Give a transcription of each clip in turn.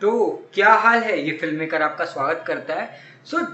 तो क्या हाल है, ये फिल्म मेकर आपका स्वागत करता है।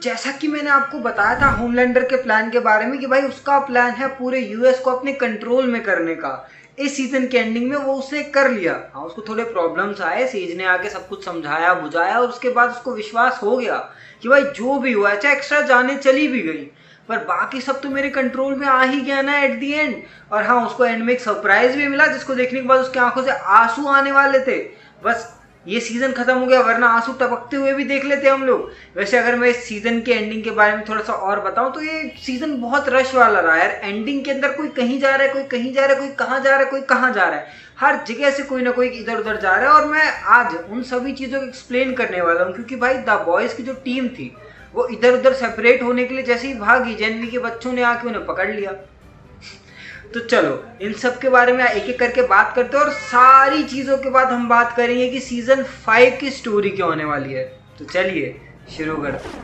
जैसा कि मैंने आपको बताया था होमलैंडर के प्लान के बारे में कि भाई उसका प्लान है पूरे यूएस को अपने कंट्रोल में करने का। इस सीजन के एंडिंग में वो उसने कर लिया। हाँ, उसको थोड़े प्रॉब्लम्स आए, सेज ने आके सब कुछ समझाया बुझाया और उसके बाद उसको विश्वास हो गया कि भाई जो भी हुआ, चाहे एक्स्ट्रा जाने चली भी गई पर बाकी सब तो मेरे कंट्रोल में आ ही गया ना एट दी एंड। और हाँ, उसको एंड में एक सरप्राइज भी मिला जिसको देखने के बाद उसकी आंखों से आंसू आने वाले थे। बस ये सीजन खत्म हो गया, वरना आंसू टपकते हुए भी देख लेते हम लोग। वैसे अगर मैं इस सीजन के एंडिंग के बारे में थोड़ा सा और बताऊं तो ये सीजन बहुत रश वाला रहा यार। एंडिंग के अंदर कोई कहीं जा रहा है, कोई कहीं जा रहा है, कोई कहाँ जा रहा है, कोई कहाँ जा रहा है। हर जगह से कोई ना कोई इधर उधर जा रहा है। और मैं आज उन सभी चीजों को एक्सप्लेन करने वाला हूँ, क्योंकि भाई द बॉयज की जो टीम थी वो इधर उधर सेपरेट होने के लिए जैसे ही भागी, जेनवी के बच्चों ने आके उन्हें पकड़ लिया। तो चलो इन सब के बारे में एक एक करके बात करते हैं और सारी चीजों के बाद हम बात करेंगे कि सीजन 5 की स्टोरी क्या होने वाली है। तो चलिए शुरू करते हैं।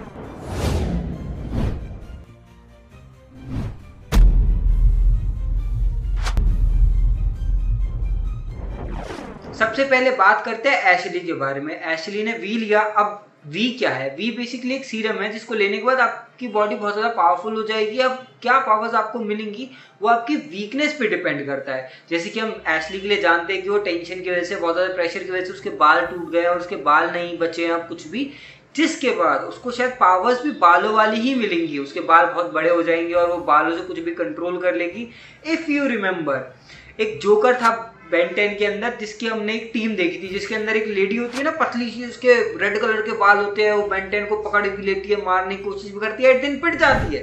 सबसे पहले बात करते हैं एशली के बारे में। एशली ने वी लिया। अब वी क्या है? वी बेसिकली एक सीरम है जिसको लेने के बाद आपकी बॉडी बहुत ज़्यादा पावरफुल हो जाएगी। अब क्या पावर्स आपको मिलेंगी वो आपकी वीकनेस पे डिपेंड करता है। जैसे कि हम एशली के लिए जानते हैं कि वो टेंशन की वजह से, बहुत ज़्यादा प्रेशर की वजह से उसके बाल टूट गए और उसके बाल नहीं बचे हैं अब कुछ भी, जिसके बाद उसको शायद पावर्स भी बालों वाली ही मिलेंगी। उसके बाल बहुत बड़े हो जाएंगे और वो बालों से कुछ भी कंट्रोल कर लेगी। इफ़ यू रिमेंबर, एक जोकर था बेन 10 के अंदर जिसकी हमने एक टीम देखी थी, जिसके अंदर एक लेडी होती है ना पतली सी, उसके रेड कलर के बाल होते हैं। वो बेन 10 को पकड़ भी लेती है, मारने की कोशिश भी करती है, एक दिन पिट जाती है।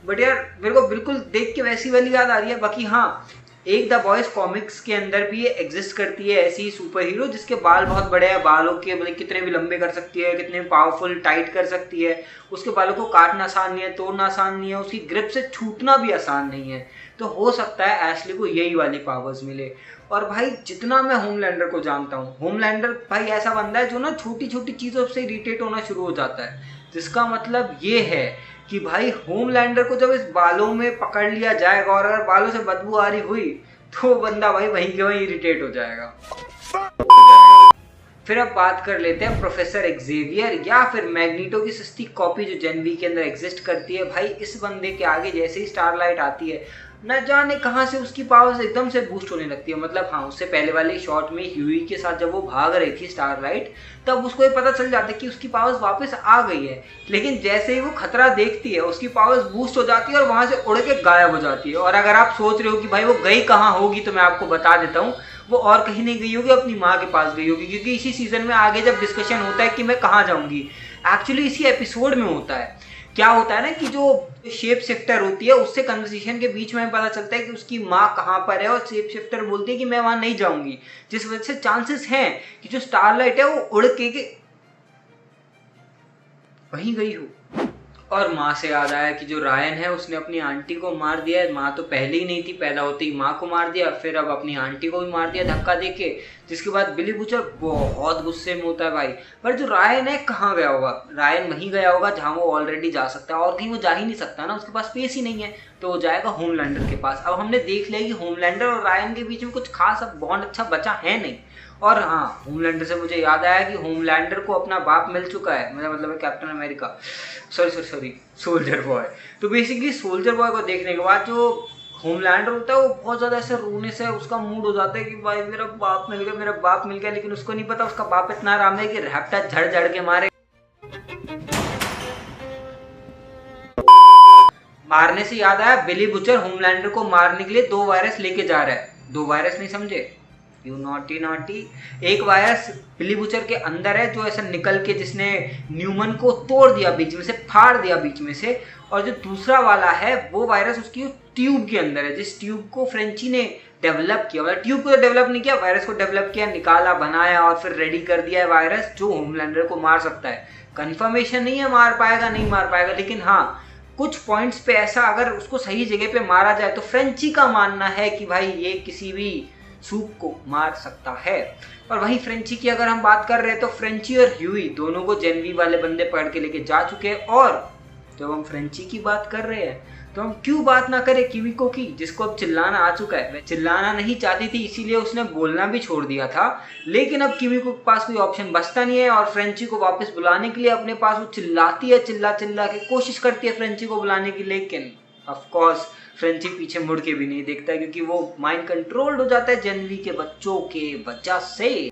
बट यार मेरे को बिल्कुल देख के वैसी वाली याद आ रही है। बाकी हाँ, एक द बॉयज कॉमिक्स के अंदर भी ये एग्जिस्ट करती है ऐसी सुपर हीरो जिसके बाल बहुत बड़े हैं। बालों के मतलब कितने भी लंबे कर सकती है, कितने पावरफुल टाइट कर सकती है। उसके बालों को काटना आसान नहीं है, तोड़ना आसान नहीं है, उसकी ग्रिप से छूटना भी आसान नहीं है। तो हो सकता है एशली को यही वाली पावर्स मिले। और भाई जितना मैं होमलैंडर को जानता हूँ, होमलैंडर भाई ऐसा बंदा है जो ना छोटी छोटी चीज़ों से इरिटेट होना शुरू हो जाता है। जिसका मतलब ये है कि भाई होमलैंडर को जब इस बालों में पकड़ लिया जाएगा और अगर बालों से बदबू आ रही हुई तो बंदा भाई वहीं के वहीं इरिटेट हो जाएगा। फिर अब बात कर लेते हैं प्रोफेसर एक्जेवियर या फिर मैग्नीटो की सस्ती कॉपी जो जेनवी के अंदर एग्जिस्ट करती है। भाई इस बंदे के आगे जैसे ही स्टारलाइट आती है, न जाने कहां से उसकी पावर्स एकदम से बूस्ट होने लगती है। मतलब हाँ, उससे पहले वाले शॉट में ह्यूई के साथ जब वो भाग रही थी स्टारलाइट, तब उसको ये पता चल जाता है कि उसकी पावर्स वापस आ गई है। लेकिन जैसे ही वो खतरा देखती है उसकी पावर्स बूस्ट हो जाती है और वहां से उड़ के गायब हो जाती है। और अगर आप सोच रहे हो कि भाई वो गई कहाँ होगी, तो मैं आपको बता देता हूँ, वो और कहीं नहीं गई होगी, अपनी माँ के पास गई होगी। क्योंकि इसी सीजन में आगे जब डिस्कशन होता है कि मैं कहाँ जाऊंगी, एक्चुअली इसी एपिसोड में होता है। क्या होता है ना कि जो शेप शिफ्टर होती है उससे कन्वर्सेशन के बीच में पता चलता है कि उसकी माँ कहाँ पर है, और शेप शिफ्टर बोलती है कि मैं वहां नहीं जाऊंगी, जिस वजह से चांसेस हैं कि जो स्टारलाइट है वो उड़ के वहीं गई हो। और माँ से याद आया कि जो रायन है उसने अपनी आंटी को मार दिया है। माँ तो पहले ही नहीं थी, पैदा होते ही माँ को मार दिया, फिर अब अपनी आंटी को भी मार दिया धक्का देके। जिसके बाद बिली बूचर बहुत गुस्से में होता है भाई। पर जो रायन है कहाँ गया होगा? रायन वहीं गया होगा जहाँ वो ऑलरेडी जा सकता है, और कहीं वो जा ही नहीं सकता ना, उसके पास स्पेस ही नहीं है। तो वो जाएगा होमलैंडर के पास। अब हमने देख लिया कि होमलैंडर और रायन के बीच में कुछ खास अब बॉन्ड अच्छा बचा है नहीं। और हाँ, होमलैंडर से मुझे याद आया कि होमलैंडर को अपना बाप मिल चुका है, मेरा मतलब है captain America, sorry soldier boy. तो बेसिकली सोल्जर बॉय को देखने के बाद जो होमलैंडर होता है वो बहुत ज़्यादा ऐसे रोने से उसका मूड हो जाता है कि भाई मेरा बाप मिल गया, मेरा बाप मिल गया। लेकिन उसको नहीं पता उसका बाप इतना आराम है कि रैप्टर झड़ झड़ के मारने से याद आया, बिली बुचर होमलैंडर को मारने के लिए 2 वायरस लेके जा रहा है। 2 वायरस नहीं समझे, यू नॉटी। एक वायरस बिली बुचर के अंदर है जो ऐसा निकल के जिसने न्यूमन को तोड़ दिया बीच में से, फाड़ दिया बीच में से। और जो दूसरा वाला है वो वायरस उसकी ट्यूब के अंदर है, जिस ट्यूब को फ्रेंची ने डेवलप किया। मतलब ट्यूब को तो डेवलप नहीं किया, वायरस को डेवलप किया, निकाला, बनाया और फिर रेडी कर दिया है वायरस जो होमलैंडर को मार सकता है। कंफर्मेशन नहीं है मार पाएगा नहीं मार पाएगा, लेकिन हाँ कुछ पॉइंट्स पे ऐसा अगर उसको सही जगह पे मारा जाए तो फ्रेंची का मानना है कि भाई ये किसी भी सूप को मार सकता है। और वहीं फ्रेंची की अगर हम बात कर रहे हैं तो फ्रेंची और ह्यूई दोनों को जेनवी वाले बंदे पकड़ के लेके जा चुके हैं। और जब हम फ्रेंची की बात कर रहे हैं तो हम क्यों बात ना करें किमिको की, जिसको अब चिल्लाना आ चुका है। वह चिल्लाना नहीं चाहती थी इसीलिए उसने बोलना भी छोड़ दिया था, लेकिन अब किमिको के पास कोई ऑप्शन बचता नहीं है और फ्रेंची को वापस बुलाने के लिए अपने पास वो चिल्लाती है, चिल्ला चिल्ला के कोशिश करती है फ्रेंची को बुलाने की, लेकिन ऑफ कोर्स फ्रेंची पीछे मुड़ के भी नहीं देखता है क्योंकि वो माइंड कंट्रोल्ड हो जाता है जेनवी के बच्चों के वजह से।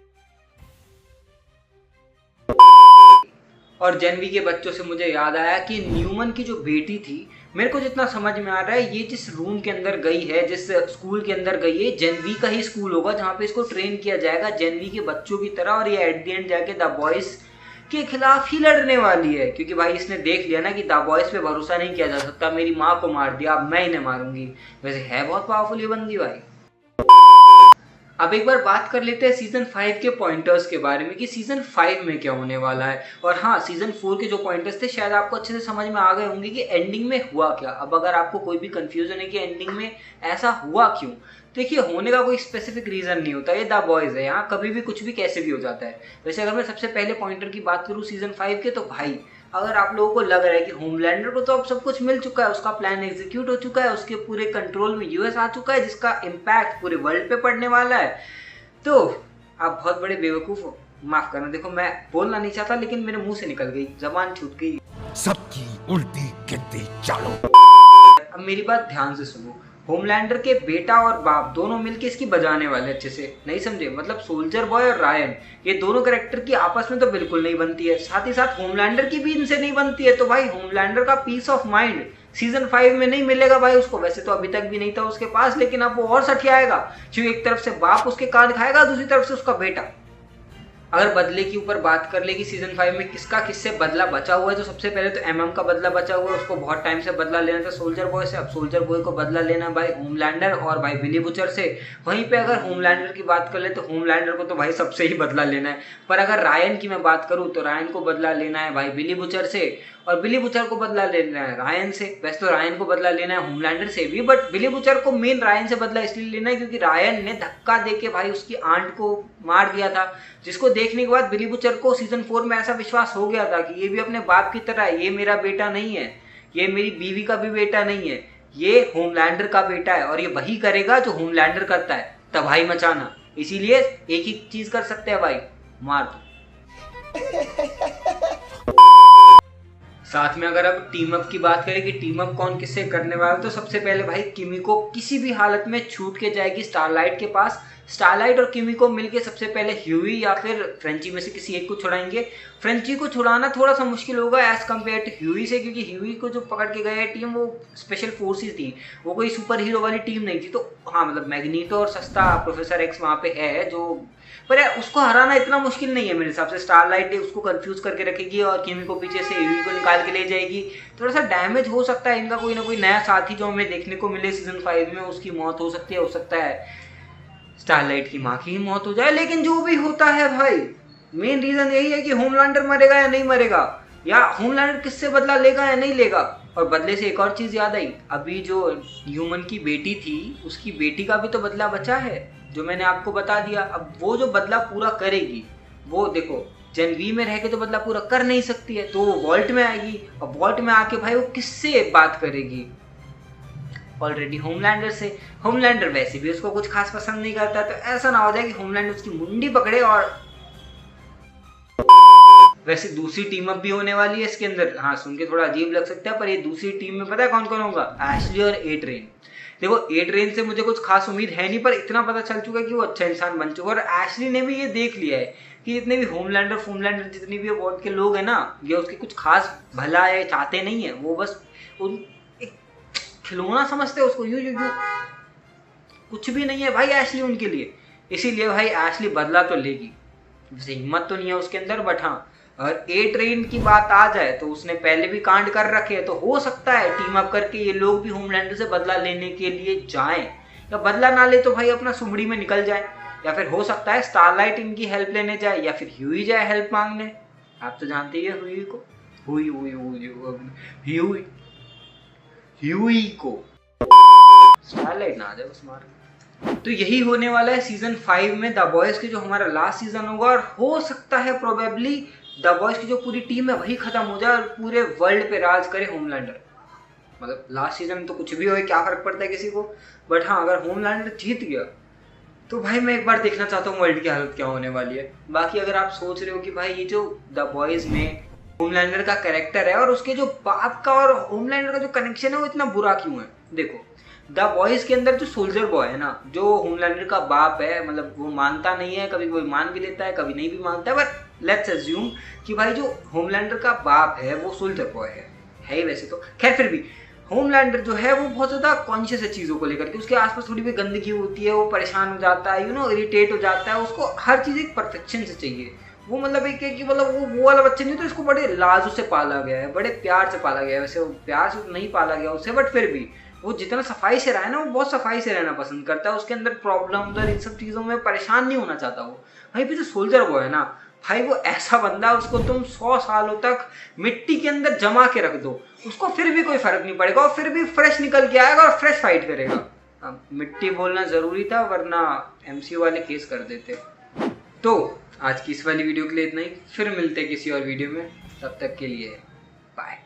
और जेनवी के बच्चों से मुझे याद आया कि न्यूमन की जो बेटी थी, मेरे को जितना समझ में आ रहा है ये जिस रूम के अंदर गई है, जिस स्कूल के अंदर गई है, जेनवी का ही स्कूल होगा जहाँ पे इसको ट्रेन किया जाएगा जेनवी के बच्चों की तरह, और ये एट द एंड जाके द बॉयज के खिलाफ ही लड़ने वाली है क्योंकि भाई इसने देख लिया ना कि द बॉयज पे भरोसा नहीं किया जा सकता, मेरी माँ को मार दिया अब मैं इन्हें मारूंगी। वैसे है बहुत पावरफुल ये बंदी भाई। अब एक बार बात कर लेते हैं सीजन 5 के पॉइंटर्स के बारे में कि सीजन 5 में क्या होने वाला है। और हाँ, सीजन 4 के जो पॉइंटर्स थे शायद आपको अच्छे से समझ में आ गए होंगे कि एंडिंग में हुआ क्या। अब अगर आपको कोई भी कंफ्यूजन है कि एंडिंग में ऐसा हुआ क्यों, देखिए होने का कोई स्पेसिफिक रीजन नहीं होता, ये द बॉयज है, यहाँ कभी भी कुछ भी कैसे भी हो जाता है। वैसे अगर मैं सबसे पहले पॉइंटर की बात करूँ सीजन 5 के, तो भाई अगर आप लोगों को लग रहा है कि होमलैंडर को तो अब सब कुछ मिल चुका है, उसका प्लान एग्जीक्यूट हो चुका है, उसके पूरे कंट्रोल में यूएस आ चुका है जिसका इम्पैक्ट पूरे वर्ल्ड पे पड़ने वाला है, तो आप बहुत बड़े बेवकूफ हो। माफ करना, देखो मैं बोलना नहीं चाहता लेकिन मेरे मुंह से निकल गई, जबान छूट गई। सबकी उल्टी गिनती चालू। अब मेरी बात ध्यान से सुनो, होमलैंडर के बेटा और बाप दोनों मिलके इसकी बजाने वाले, अच्छे से नहीं समझे, मतलब सोल्जर बॉय और रायन, ये दोनों कैरेक्टर की आपस में तो बिल्कुल नहीं बनती है, साथ ही साथ होमलैंडर की भी इनसे नहीं बनती है। तो भाई होमलैंडर का पीस ऑफ माइंड सीजन 5 में नहीं मिलेगा भाई उसको। वैसे तो अभी तक भी नहीं था उसके पास, लेकिन अब वो और सठियाएगा क्योंकि एक तरफ से बाप उसके कान खाएगा, दूसरी तरफ से उसका बेटा। अगर बदले के ऊपर बात कर ले कि सीजन 5 में किसका किससे बदला बचा हुआ है, तो सबसे पहले तो एमएम का बदला बचा हुआ है, उसको बहुत टाइम से बदला लेना था सोल्जर बॉय से। अब सोल्जर बॉय को बदला लेना भाई होमलैंडर और भाई बिली बुचर से। वहीं पे अगर होमलैंडर की बात कर ले तो होमलैंडर को तो भाई सबसे ही बदला लेना है, पर अगर रायन की मैं बात करूं तो रायन को बदला लेना है भाई बिली बुचर से, और बिली बुचर को बदला लेना है रायन से। वैसे तो रायन को बदला लेना है होमलैंडर से भी, बट बिली बुचर को मेन रायन से बदला इसलिए लेना है क्योंकि रायन ने धक्का देके भाई उसकी आंट को मार दिया था, जिसको देखने के बाद बिली बुचर को सीजन 4 में ऐसा विश्वास हो गया था कि ये भी अपने बाप की तरह है, ये मेरा बेटा नहीं है, ये मेरी बीवी का भी बेटा नहीं है, ये होमलैंडर का बेटा है और ये वही करेगा जो होमलैंडर करता है, तबाही मचाना। इसीलिए एक ही चीज कर सकते हैं भाई, मार दो। साथ में अगर अब टीम अप की बात करें कि टीम अप कौन किससे करने वाला है, तो सबसे पहले भाई किमिको किसी भी हालत में छूट के जाएगी स्टारलाइट के पास। स्टारलाइट और किमिको मिलके सबसे पहले ह्यूई या फिर फ्रेंची में से किसी एक को छुड़ाएंगे। फ्रेंची को छुड़ाना थोड़ा सा मुश्किल होगा एज कम्पेयर टू ह्यूई से, क्योंकि ह्यूई को जो पकड़ के गए है टीम वो स्पेशल फोर्सेस थी, वो कोई सुपर हीरो वाली टीम नहीं थी। तो हाँ, मतलब मैग्नीटो और सस्ता प्रोफेसर एक्स वहाँ पे है जो, पर यार उसको हराना इतना मुश्किल नहीं है मेरे हिसाब से। स्टारलाइट उसको कंफ्यूज करके रखेगी और किमिको पीछे से ह्यूई को निकाल के ले जाएगी। थोड़ा सा डैमेज हो सकता है इनका, कोई ना कोई नया साथी जो हमें देखने को मिले सीजन 5 में, उसकी मौत हो सकता है स्टारलाइट की माँ की ही मौत हो जाए। लेकिन जो भी होता है भाई, मेन रीजन यही है कि होमलैंडर मरेगा या नहीं मरेगा, या होमलैंडर किससे बदला लेगा या नहीं लेगा। और बदले से एक और चीज याद आई, अभी जो ह्यूमन की बेटी थी उसकी बेटी का भी तो बदला बचा है जो मैंने आपको बता दिया। अब वो जो बदला पूरा करेगी, वो देखो जेन वी में रह के तो बदला पूरा कर नहीं सकती है, तो वो वॉल्ट में आएगी और वॉल्ट में आके भाई वो किससे बात करेगी, ऑलरेडी होमलैंडर से। होमलैंडर वैसे भी उसको कुछ खास पसंद नहीं करता, तो ऐसा ना हो जाए कि होमलैंडर उसकी मुंडी पकड़े। और वैसे दूसरी टीम अप भी होने वाली है इसके अंदर। हाँ, सुन के थोड़ा अजीब लग सकता है, पर ये दूसरी टीम में पता है कौन कौन होगा? एशली और ए ट्रेन। देखो ए ट्रेन से मुझे कुछ खास उम्मीद है नहीं, पर इतना पता चल चुका है कि वो अच्छा इंसान बन चुका है। और एशली ने भी ये देख लिया है कि जितने भी होमलैंडर जितनी भी वॉर्ड के लोग हैं ना, ये उसके कुछ खास भला है चाहते नहीं है, वो बस उन खिलौना समझते हैं उसको, यू यू यू कुछ भी नहीं है भाई एशली उनके लिए। इसीलिए भाई एशली बदला तो लेगी, वैसे हिम्मत तो नहीं है उसके अंदर, बट हाँ अगर ए ट्रेन की बात आ जाए तो उसने पहले भी कांड कर रखे हैं, तो हो सकता है टीम अप करके ये लोग भी होमलैंडर से बदला लेने के लिए जाएं, या बदला ना ले तो भाई अपना सुमड़ी में निकल जाए, या फिर हो सकता है स्टारलाइट इनकी हेल्प लेने जाए, या फिर ह्यूई जाए हेल्प मांगने। आप तो जानते ही है ह्यूई को, ह्यूई को स्टारलाइट ना आ जाए बस मार। तो यही होने वाला है सीजन 5 में द बॉयज के, जो हमारा लास्ट सीजन होगा। और हो सकता है प्रोबेबली द बॉयज की जो पूरी टीम है वही खत्म हो जाए और पूरे वर्ल्ड पे राज करे होमलैंडर। मतलब लास्ट सीजन में तो कुछ भी हो, क्या फर्क पड़ता है किसी को। बट हाँ, अगर होमलैंडर जीत गया तो भाई मैं एक बार देखना चाहता हूँ वर्ल्ड की हालत क्या होने वाली है। बाकी अगर आप सोच रहे हो कि भाई ये जो द बॉयज में होमलैंडर का कैरेक्टर है और उसके जो बाप का और होमलैंडर का जो कनेक्शन है वो इतना बुरा क्यों है। देखो द बॉयज के अंदर जो सोल्जर बॉय है ना, जो होमलैंडर का बाप है, मतलब वो मानता नहीं है, कभी कोई मान भी लेता है कभी नहीं भी मानता है, बट लेट्स अज्यूम कि भाई जो होमलैंडर का बाप है वो सोल्जर बॉय है ही वैसे तो। खैर फिर भी होमलैंडर जो है वो बहुत ज़्यादा कॉन्शियस है चीज़ों को लेकर के, उसके आसपास थोड़ी भी गंदगी होती है, वो परेशान हो जाता है, इरिटेट हो जाता है, उसको हर चीज़ एक परफेक्शन से चाहिए। वो मतलब एक है कि मतलब वो वाला बच्चा नहीं, तो इसको बड़े लाजों से पाला गया है, बड़े प्यार से पाला गया है। वैसे वो प्यार से तो नहीं पाला गया उससे, बट फिर भी वो जितना सफाई से रहा है ना, वो बहुत सफाई से रहना पसंद करता है। उसके अंदर प्रॉब्लम और इन सब चीज़ों में परेशान नहीं होना चाहता वो। भाई भी जो सोल्जर बॉय है ना भाई, वो ऐसा बंदा है, उसको तुम 100 सालों तक मिट्टी के अंदर जमा के रख दो, उसको फिर भी कोई फर्क नहीं पड़ेगा, और फिर भी फ्रेश निकल के आएगा और फ्रेश फाइट करेगा। मिट्टी बोलना जरूरी था, वरना एमसीयू वाले केस कर देते। तो आज की इस वाली वीडियो के लिए इतना ही, फिर मिलते हैं किसी और वीडियो में, तब तक के लिए बाय।